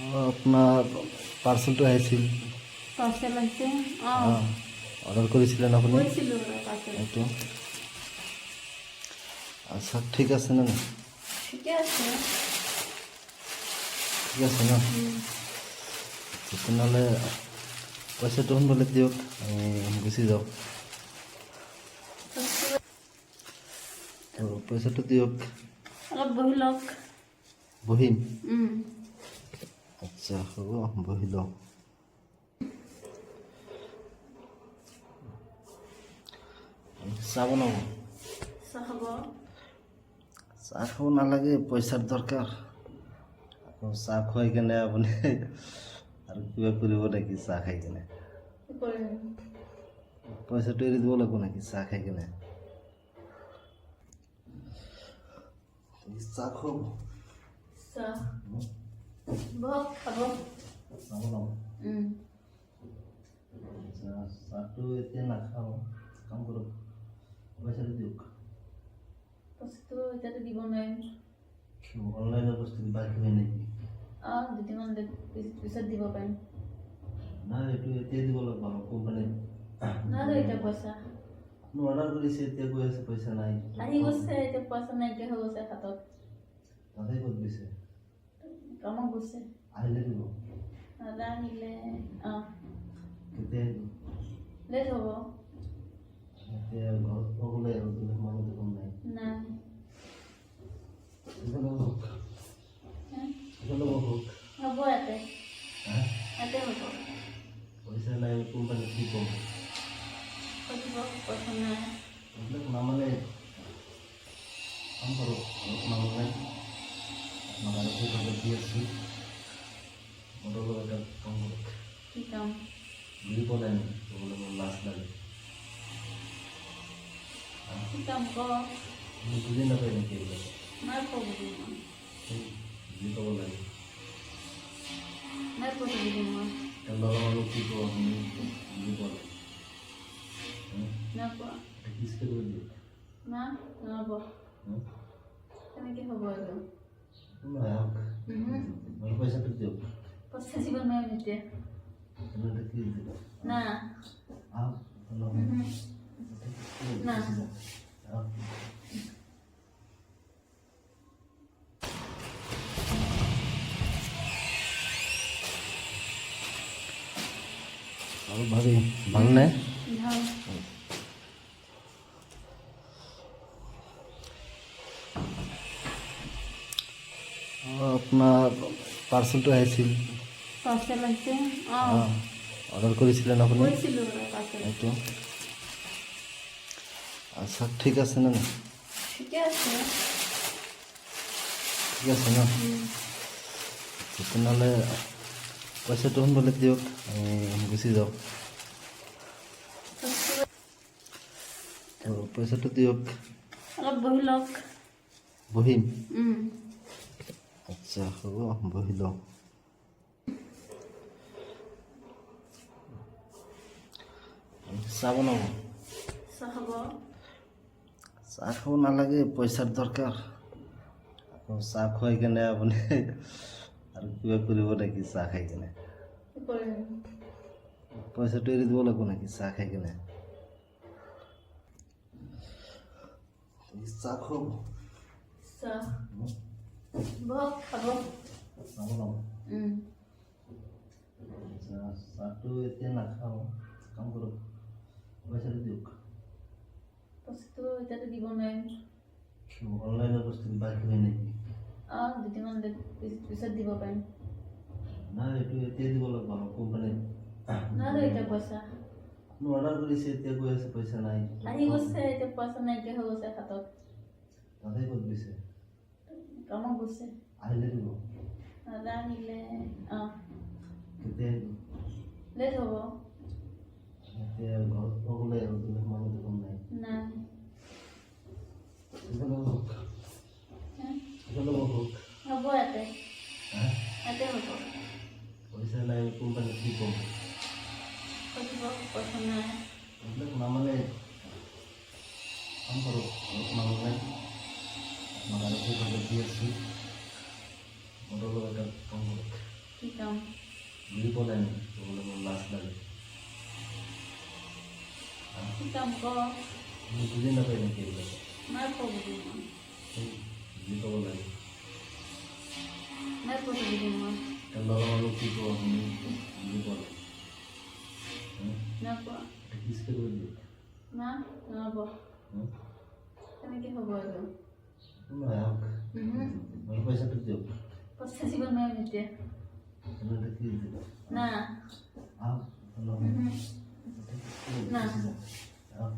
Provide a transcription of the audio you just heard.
আপনার পার্সেলটো আহিছিল। পার্সেল আছে অর্ডার করেছিলেন আপনি? হয়েছিল পার্সেল। এইটো আচ্ছা, ঠিক আছে না? ঠিকই আছে। ঠিক আছে না? তেনেহ'লে পইচাটো সোনকালে দিয়ক, আমি গুচি যাওঁ। পইচাটো দিয়ক। অলপ বহি লওক। বহিম? আচ্ছা হ'ব, বহি লওঁ। চাহ বনাব? চাহ হ'ব? চাহ খাব নালাগে, পইচাৰ দৰকাৰ। আকৌ চাহ খুৱাই কেনে আপুনি আৰু কিবা কৰিব নেকি? চাহ খাই কেনে কি কৰিম? পইচাটো এৰি দিব লাগিব নেকি চাহ খাই কেনে? চাহ খুৱাব? চাহ বহক, খাব। চাহ বনাব? চাহটো এতিয়া নাখাওঁ, কাম কৰক, পইচাটো দিয়ক। বস্তু এতিয়াতো দিব নোৱাৰিম। অনলাইনৰ বস্তু বাকী হয় নেকি? দুদিনমান পিছত দিব পাৰিম। নাই, এইটো এতিয়া দিব লাগিব আৰু কোম্পানীত। নাই এতিয়া পইচা আপুনি অৰ্ডাৰ কৰিছে, এতিয়া কৈ আছে পইচা নাই। আহি গৈছে, এতিয়া পইচা নাইকিয়া হৈ গৈছে হাতত। তাতে ক'ত গৈছে? কামত গৈছে। আহিলে দিব? আহিলে কেতিয়া আহিব? লেট হ'ব। এতিয়া ঘৰত ক'বলৈ আৰু তুমি মানুহ দেখোন নাই। নাই হ'ব, ইয়াতে হ'ব। পইচা নাই, কোম্পানীত কি ক'ম? পইচা নাই। এইবিলাক নামানে, কাম কৰক, নামানে আপোনাক আৰু সেইভাৱে দি আছোঁ। মোৰ লগত এটা কাম কৰক। কি কাম? বুজি পোৱা নাই নেকি? ক'বলৈ মোৰ লাজ লাগে। কি কাম কৰ? আপুনি বুজি নাপায় নেকি এইবিলাক? নাই পোৱা বুজি মই। বুজি পাব লাগে। নাই পোৱা বুজি মই। ল'ৰা মানুহ কি কওঁ আপুনি বুজি পোৱা নাই? নাই পোৱা। কিস্তি কৰি দিয়ক। না, নহ'ব। কেনেকৈ হ'ব এইটো? আহক, মোৰ পইচাটো দিয়ক। পইচা দিব নোৱাৰিম এতিয়া। তেনেহ'লে কি দিব? না। আহক, না। আহক। আৰু ভাবি ভালনে? ভাল। আপোনাৰ পাৰ্চেলটো আহিছিল। পাৰ্চেল আছে অৰ্ডাৰ কৰিছিলেন আপুনি? হৈছিল পাৰ্চেল। এইটো আচ্ছা, ঠিক আছে না? ঠিকে আছে। ঠিক আছে না? তেনেহ'লে পইচাটো সোনকালে দিয়ক, আমি গুচি যাওঁ। পইচাটো দিয়ক। অলপ বহি লওক। বহিম? আচ্ছা হ'ব, বহি লওঁ। চাহ বনাব? চাহ হ'ব? চাহ খাব নালাগে, পইচাৰ দৰকাৰ। আকৌ চাহ খুৱাই কেনে আপুনি আৰু কিবা কৰিব নেকি চাহ খাই কেনে? কি কৰিম? পইচাটো এৰি দিব লাগিব নেকি চাহ খাই কেনে? চাহ খুৱাব? চাহ বহক, খাব। চাহ বনাব? চাহটো এতিয়া নাখাওঁ, কাম কৰক, পইচাটো দিয়ক। বস্তু এতিয়াতো দিব নোৱাৰিম। অনলাইনৰ বস্তু বাকী হয় নেকি? দুদিনমান পিছত দিব পাৰিম। নাই, এইটো এতিয়া দিব লাগিব আৰু কোম্পানীত। নাই এতিয়া পইচা আপুনি অৰ্ডাৰ কৰিছে, এতিয়া কৈ আছে পইচা নাই। আহি গৈছে, এতিয়া পইচা নাইকিয়া হৈ গৈছে হাতত। তাতে ক'ত গৈছে? কামত গৈছে। আহিলে দিব? আহিলে কেতিয়া আহিব? লেট হ'ব। এতিয়া ঘৰত ক'বলৈ আৰু তুমি মানুহ দেখোন নাই। নাই হ'ব, ইয়াতে হ'ব। পইচা নাই, কোম্পানীত কি ক'ম? পইচা নাই। এইবিলাক নামানে, কাম কৰক, নামানে আপোনাক আৰু সেইভাৱে দি আছোঁ। মোৰ লগত এটা কাম কৰক। কি কাম? ক বুজি নাপায় নেকি এইবিলাক নাই পোৱা বুজি মই বুজি পাব লাগে নাই পোৱা বুজি মই ল'ৰা মানুহ কি কওঁ আপুনি বুজি পোৱা নাই নাই পোৱা কিসকে করে দিও না নহ'ব কেনেকৈ হ'ব এইটো না আমার পয়সাটা দিও পইচা দিব নোৱাৰিম এতিয়া এটা কি দিও না আহ না আহ